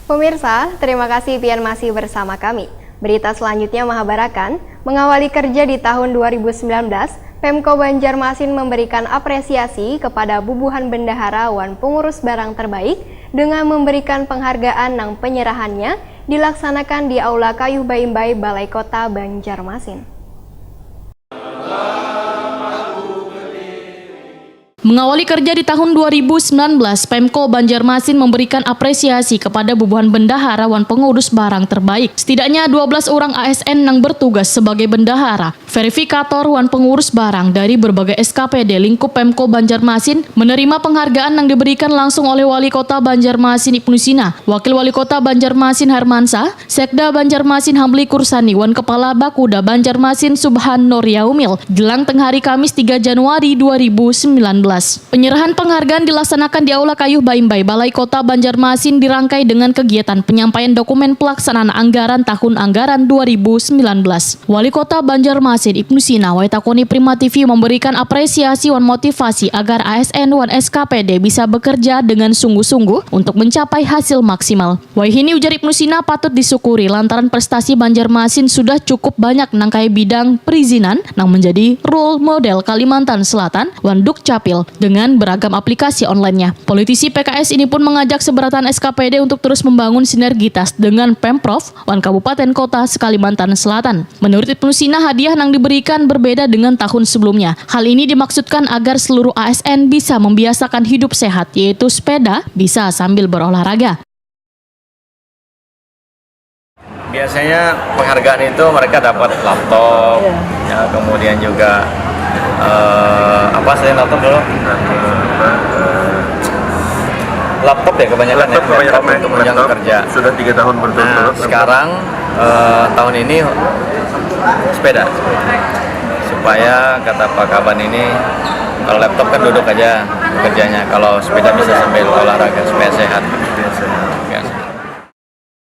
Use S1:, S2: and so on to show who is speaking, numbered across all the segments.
S1: Pemirsa, terima kasih pian masih bersama kami. Berita selanjutnya Mahabarakan, mengawali kerja di tahun 2019, Pemko Banjarmasin memberikan apresiasi kepada bubuhan bendahara wan pengurus barang terbaik dengan memberikan penghargaan nang penyerahannya dilaksanakan di Aula Kayuh Baimbai Balai Kota Banjarmasin.
S2: Mengawali kerja di tahun 2019, Pemko Banjarmasin memberikan apresiasi kepada bubuhan bendahara wan pengurus barang terbaik. Setidaknya 12 orang ASN yang bertugas sebagai bendahara, verifikator wan pengurus barang dari berbagai SKPD lingkup Pemko Banjarmasin menerima penghargaan yang diberikan langsung oleh Wali Kota Banjarmasin Ibnu Sina, Wakil Wali Kota Banjarmasin Hermansa, Sekda Banjarmasin Hamli Kursani, wan Kepala Bakuda Banjarmasin Subhan Nuryaumil, jelang tengah hari Kamis 3 Januari 2019. Penyerahan penghargaan dilaksanakan di Aula Kayuh Baimbai Balai Kota Banjarmasin dirangkai dengan kegiatan penyampaian dokumen pelaksanaan anggaran tahun anggaran 2019. Wali Kota Banjarmasin Ibnu Sina Waitakoni Prima TV memberikan apresiasi wan motivasi agar ASN wan SKPD bisa bekerja dengan sungguh-sungguh untuk mencapai hasil maksimal. Wahini ujar Ibnu Sina patut disyukuri lantaran prestasi Banjarmasin sudah cukup banyak nangkai bidang perizinan nang menjadi role model Kalimantan Selatan wan Dukcapil dengan beragam aplikasi online-nya. Politisi PKS ini pun mengajak seberatan SKPD untuk terus membangun sinergitas dengan Pemprov wan Kabupaten Kota Kalimantan Selatan. Menurut Ibnu Sina, hadiah yang diberikan berbeda dengan tahun sebelumnya. Hal ini dimaksudkan agar seluruh ASN bisa membiasakan hidup sehat, yaitu sepeda bisa sambil berolahraga.
S3: Biasanya penghargaan itu mereka dapat laptop, ya, kemudian juga apa saya laptop dulu? Laptop ya kebanyakan, laptop untuk menunjang kerja.
S4: Sudah 3 tahun berturut-turut.
S3: Nah, sekarang tahun ini sepeda, supaya kata Pak Kaban ini kalau laptop kan duduk aja kerjanya, kalau sepeda bisa sambil olahraga supaya sehat.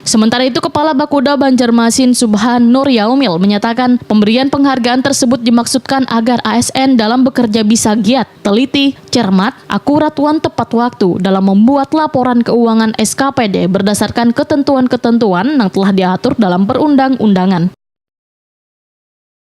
S2: Sementara itu, Kepala Bakuda Banjarmasin Subhan Nuryaumil menyatakan pemberian penghargaan tersebut dimaksudkan agar ASN dalam bekerja bisa giat, teliti, cermat, akurat wan tepat waktu dalam membuat laporan keuangan SKPD berdasarkan ketentuan-ketentuan yang telah diatur dalam perundang-undangan.